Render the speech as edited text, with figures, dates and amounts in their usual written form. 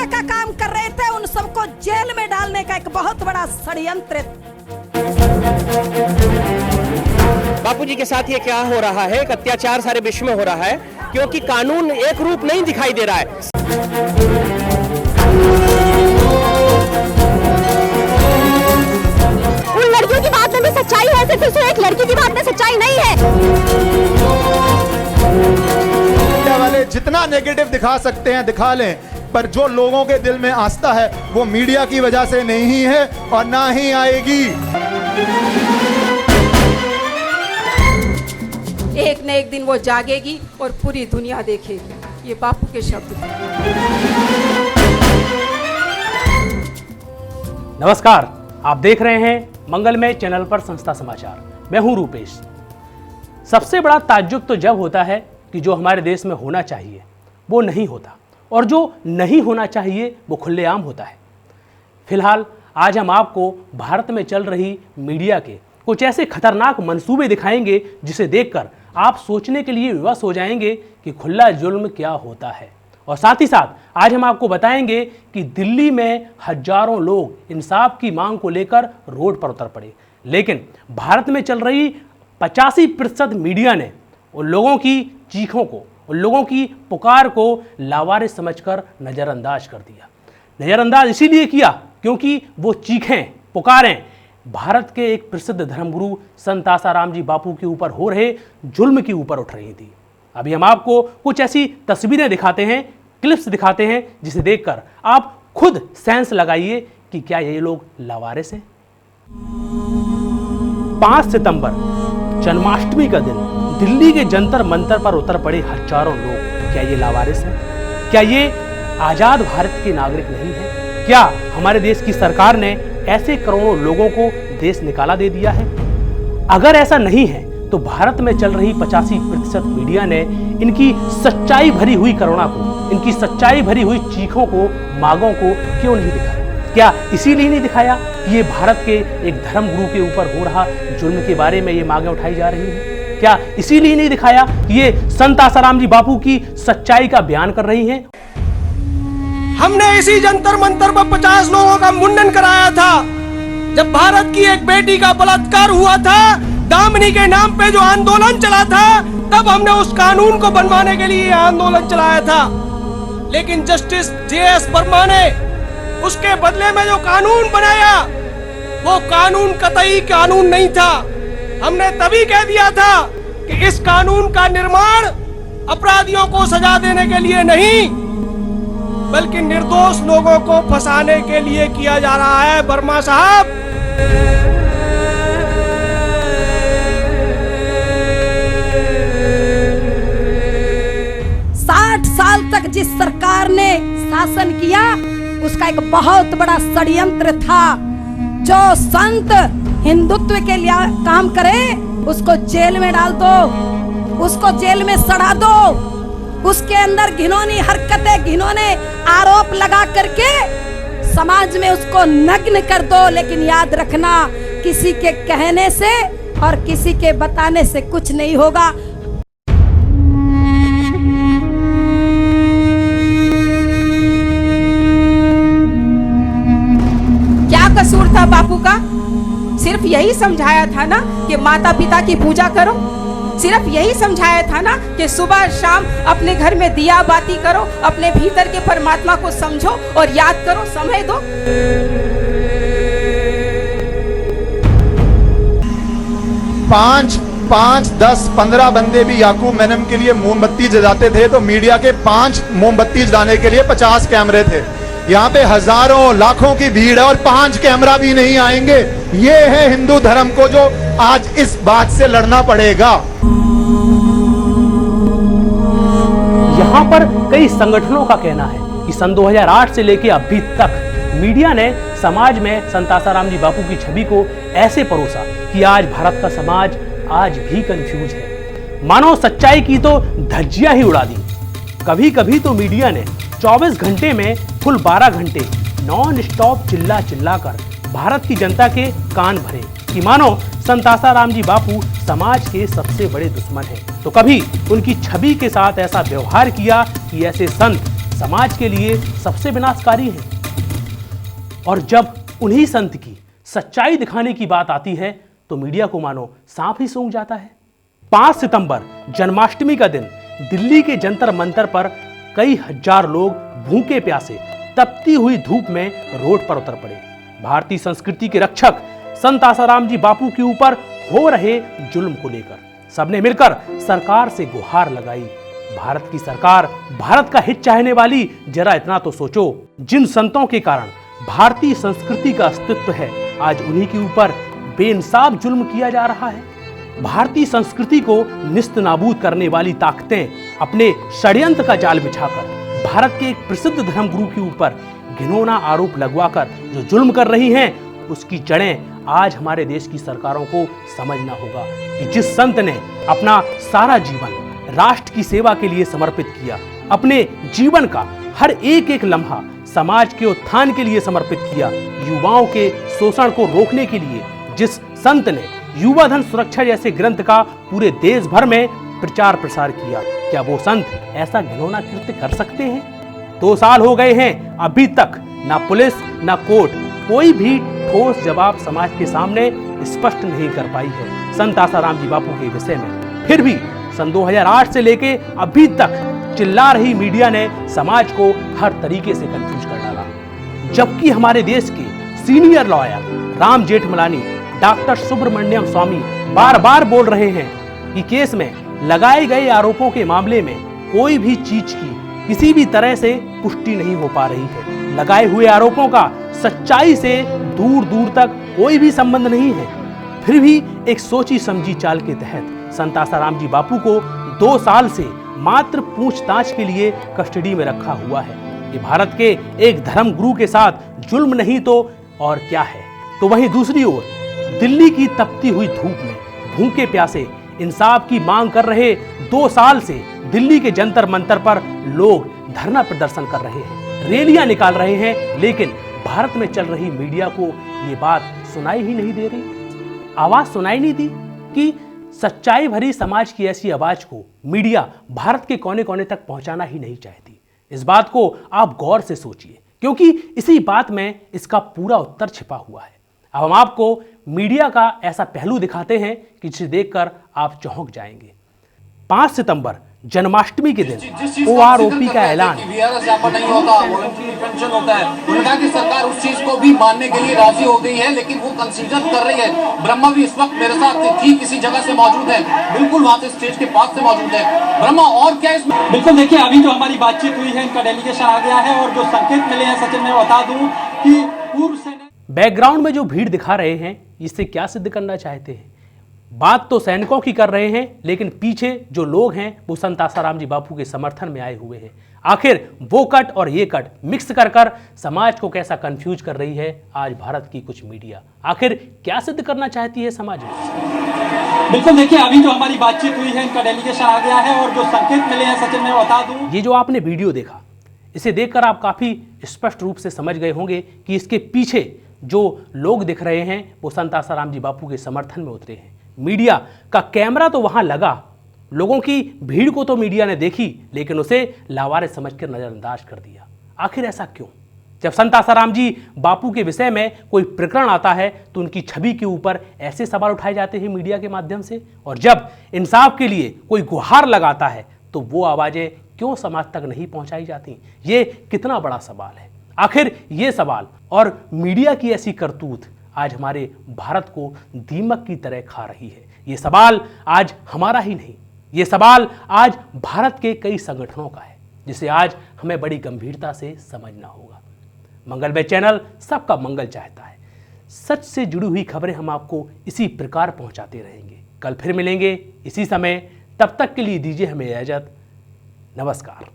तरह का काम कर रहे थे, उन सबको जेल में डालने का एक बहुत बड़ा षड्यंत्र। बापूजी के साथ ये क्या हो रहा है? एक अत्याचार सारे विश्व में हो रहा है, क्योंकि कानून एक रूप नहीं दिखाई दे रहा है। उन लड़कियों की बात में भी सच्चाई है, सिर्फ एक लड़की की बात में सच्चाई नहीं है। मीडिया वाले जितना नेगेटिव दिखा सकते हैं दिखा लें, पर जो लोगों के दिल में आस्था है वो मीडिया की वजह से नहीं है और ना ही आएगी। एक न एक दिन वो जागेगी और पूरी दुनिया देखेगी। ये बापू के शब्द थे। नमस्कार, आप देख रहे हैं मंगलमय चैनल पर संस्था समाचार। मैं हूं रूपेश। सबसे बड़ा ताज्जुब तो जब होता है कि जो हमारे देश में होना चाहिए वो नहीं होता, और जो नहीं होना चाहिए वो खुलेआम होता है। फिलहाल आज हम आपको भारत में चल रही मीडिया के कुछ ऐसे खतरनाक मंसूबे दिखाएंगे जिसे देखकर आप सोचने के लिए विवश हो जाएंगे कि खुला जुल्म क्या होता है। और साथ ही साथ आज हम आपको बताएंगे कि दिल्ली में हजारों लोग इंसाफ की मांग को लेकर रोड पर उतर पड़े, लेकिन भारत में चल रही 85% मीडिया ने उन लोगों की चीखों को, उन लोगों की पुकार को लावारिस समझकर नज़रअंदाज कर दिया। नज़रअंदाज इसीलिए किया क्योंकि वो चीखें, पुकारें भारत के एक प्रसिद्ध धर्मगुरु संत आसाराम जी बापू के ऊपर हो रहे जुल्म के ऊपर उठ रही थी। अभी हम आपको कुछ ऐसी तस्वीरें दिखाते हैं, क्लिप्स दिखाते हैं, जिसे देखकर आप खुद सेंस लगाइए कि क्या ये लोग लावारिस हैं। 5 सितंबर जन्माष्टमी का दिन दिल्ली के जंतर मंतर पर उतर पड़े हजारों लोग, क्या ये लावारिस हैं? क्या ये आजाद भारत के नागरिक नहीं है? क्या हमारे देश की सरकार ने ऐसे करोड़ों लोगों को देश निकाला दे दिया है? अगर ऐसा नहीं है तो भारत में चल रही 85% मीडिया ने इनकी सच्चाई भरी हुई करुणा को, इनकी सच्चाई भरी हुई चीखों को, मांगों को क्यों नहीं दिखाया? क्या इसीलिए नहीं दिखाया कि ये भारत के एक धर्मगुरु के ऊपर हो रहा जुल्म के बारे में ये मांगें उठाई जा रही हैं? क्या इसीलिए नहीं दिखाया कि ये संत आसाराम जी बापू की सच्चाई का बयान कर रही हैं? हमने इसी जंतर मंतर पर 50 लोगों का मुंडन कराया था। जब भारत की एक बेटी का बलात्कार हुआ था, दामिनी के नाम पे जो आंदोलन चला था, तब हमने उस कानून को बनवाने के लिए आंदोलन चलाया था। लेकिन जस्टिस जे.एस. वर्मा ने उसके बदले में जो कानून बनाया वो कानून कतई कानून नहीं था। हमने तभी कह दिया था कि इस कानून का निर्माण अपराधियों को सजा देने के लिए नहीं, बल्कि निर्दोष लोगों को फंसाने के लिए किया जा रहा है। वर्मा साहब, साल तक जिस सरकार ने शासन किया उसका एक बहुत बड़ा षड्यंत्र था। जो संत हिंदुत्व के लिए काम करे उसको जेल में डाल दो, उसको जेल में सड़ा दो, उसके अंदर घिनौनी हरकतें, घिनौने आरोप लगा करके समाज में उसको नग्न कर दो। लेकिन याद रखना, किसी के कहने से और किसी के बताने से कुछ नहीं होगा। क्या कसूर था बापू का? सिर्फ यही समझाया था ना कि माता पिता की पूजा करो। सिर्फ यही समझाया था ना कि सुबह शाम अपने घर में दिया बाती करो, अपने भीतर के परमात्मा को समझो और याद करो, समय दो। 5, 10, 15 बंदे भी याकूब मेनन के लिए मोमबत्ती जलाते थे तो मीडिया के 5 मोमबत्ती जलाने के लिए 50 कैमरे थे। यहाँ पे हजारों लाखों की भीड़ है और 5 कैमरा भी नहीं आएंगे। ये है हिंदू धर्म को जो आज इस बात से लड़ना पड़ेगा। यहाँ पर कई संगठनों का कहना है कि सन 2008 से लेकर अभी तक मीडिया ने समाज में संत आसाराम जी बापू की छवि को ऐसे परोसा कि आज भारत का समाज आज भी कंफ्यूज है। मानो सच्चाई की तो धज्जियां ही उड़ा दी। कभी कभी तो मीडिया ने 24 घंटे में कुल 12 घंटे नॉन स्टॉप चिल्ला चिल्ला कर भारत की जनता के कान भरे कि मानो संत आसाराम जी बापू समाज के सबसे बड़े दुश्मन हैं। तो कभी उनकी छवि के साथ ऐसा व्यवहार किया कि ऐसे संत समाज के लिए सबसे विनाशकारी हैं। और जब उन्हीं संत की सच्चाई दिखाने की बात आती है तो मीडिया को मानो सांप ही सूंघ जाता है। 5 सितंबर जन्माष्टमी का दिन दिल्ली के जंतर मंतर पर कई हजार लोग भूखे प्यासे तपती हुई धूप में रोड पर उतर पड़े। भारतीय संस्कृति के रक्षक संत आसाराम जी बापू के ऊपर हो रहे जुल्म को लेकर सबने मिलकर सरकार से गुहार लगाई। भारत की सरकार, भारत का हित चाहने वाली, जरा इतना तो सोचो, जिन संतों के कारण भारतीय संस्कृति का अस्तित्व है, आज उन्हीं के ऊपर बेइंसाफ जुल्म किया जा रहा है। भारतीय संस्कृति को निस्त नाबूद करने वाली ताकतें अपने षड्यंत्र का जाल बिछाकर भारत के एक प्रसिद्ध धर्मगुरु के ऊपर घिनौना आरोप लगवाकर जो जुल्म कर रही हैं, उसकी जड़ें आज हमारे देश की सरकारों को समझना होगा कि जिस संत ने अपना सारा जीवन राष्ट्र की सेवा के लिए समर्पित किया, अपने जीवन का हर एक एक लम्हा समाज के उत्थान के लिए समर्पित किया, युवाओं के शोषण को रोकने के लिए जिस संत ने युवा धन सुरक्षा जैसे ग्रंथ का पूरे देश भर में प्रचार प्रसार किया, क्या वो संत ऐसा घिनौना कृत्य कर सकते हैं? 2 साल हो गए हैं, अभी तक ना पुलिस ना कोर्ट कोई भी ठोस जवाब समाज के सामने स्पष्ट नहीं कर पाई है संत आसाराम जी बापू के विषय में। फिर भी सन 2008 से लेके अभी तक चिल्ला रही मीडिया ने समाज को हर तरीके से कंफ्यूज कर डाला, जबकि हमारे देश के senior lawyer Ram Jethmalani, doctor Subramanian Swamy बार बार बोल रहे हैं कि केस में लगाए गए आरोपों के मामले में कोई भी चीज की किसी भी तरह से पुष्टि नहीं हो पा रही है। लगाए हुए आरोपों का सच्चाई से दूर दूर तक कोई भी संबंध नहीं है। फिर भी एक सोची समझी चाल के तहत संत आसाराम जी बापू को 2 साल से मात्र पूछताछ के लिए कस्टडी में रखा हुआ है। ये भारत के एक धर्म गुरु के साथ जुल्म नहीं तो और क्या है। तो वहीं दूसरी ओर दिल्ली की तपती हुई धूप में भूखे प्यासे इंसाफ की मांग कर रहे 2 साल से दिल्ली के जंतर मंतर पर लोग धरना प्रदर्शन कर रहे हैं, रैलियां निकाल रहे हैं, लेकिन भारत में चल रही मीडिया को ये बात सुनाई ही नहीं दे रही। आवाज सुनाई नहीं दी कि सच्चाई भरी समाज की ऐसी आवाज को मीडिया भारत के कोने कोने तक पहुंचाना ही नहीं चाहती। इस बात को आप गौर से सोचिए, क्योंकि इसी बात में इसका पूरा उत्तर छिपा हुआ है। अब हम आपको मीडिया का ऐसा पहलू दिखाते हैं कि जिसे देखकर आप चौंक जाएंगे। 5 सितंबर जन्माष्टमी के दिन ओआरओपी का ऐलान, नहीं होता, वॉलंटरी डिटेंशन होता है। उन्होंने कहा कि सरकार उस चीज को भी मानने के लिए राजी हो गई है, लेकिन वो कंसीडर कर रही है। ब्रह्मा भी इस वक्त मेरे साथ ठीक इसी जगह से मौजूद है, बिल्कुल वहां से स्टेज के पास से मौजूद है। ब्रह्मा, और क्या इसमें? बिल्कुल, देखिए अभी जो हमारी बातचीत हुई है, इनका डेलीगेशन आ गया है और जो संकेत मिले हैं, सचिन मैं बता दूं कि पूर्व से बैकग्राउंड में जो भीड़ दिखा रहे हैं, इससे क्या सिद्ध करना चाहते हैं? बात तो सैनिकों की कर रहे हैं, लेकिन पीछे जो लोग हैं वो संत आसाराम जी बापू के समर्थन में आए हुए हैं। आखिर वो कट और ये कट मिक्स कर कर समाज को कैसा कंफ्यूज कर रही है आज भारत की कुछ मीडिया? आखिर क्या सिद्ध करना चाहती है समाज में? बिल्कुल, देखिए अभी जो हमारी बातचीत हुई है, इनका डेलीगेशन आ गया है और जो संकेत मिले हैं, सचिन मैं बता दूं, ये जो आपने वीडियो देखा, इसे देखकर आप काफी स्पष्ट रूप से समझ गए होंगे कि इसके पीछे जो लोग दिख रहे हैं वो संत आसाराम जी बापू के समर्थन में उतरे हैं। मीडिया का कैमरा तो वहां लगा, लोगों की भीड़ को तो मीडिया ने देखी, लेकिन उसे लावारिस समझकर नजरअंदाज कर दिया। आखिर ऐसा क्यों? जब संत आसाराम जी बापू के विषय में कोई प्रकरण आता है तो उनकी छवि के ऊपर ऐसे सवाल उठाए जाते हैं मीडिया के माध्यम से, और जब इंसाफ के लिए कोई गुहार लगाता है तो वो आवाजें क्यों समाज तक नहीं पहुंचाई जाती? ये कितना बड़ा सवाल है। आखिर ये सवाल और मीडिया की ऐसी करतूत आज हमारे भारत को दीमक की तरह खा रही है। ये सवाल आज हमारा ही नहीं, ये सवाल आज भारत के कई संगठनों का है, जिसे आज हमें बड़ी गंभीरता से समझना होगा। मंगलमय चैनल सबका मंगल चाहता है। सच से जुड़ी हुई खबरें हम आपको इसी प्रकार पहुंचाते रहेंगे। कल फिर मिलेंगे इसी समय, तब तक के लिए दीजिए हमें इजाजत। नमस्कार।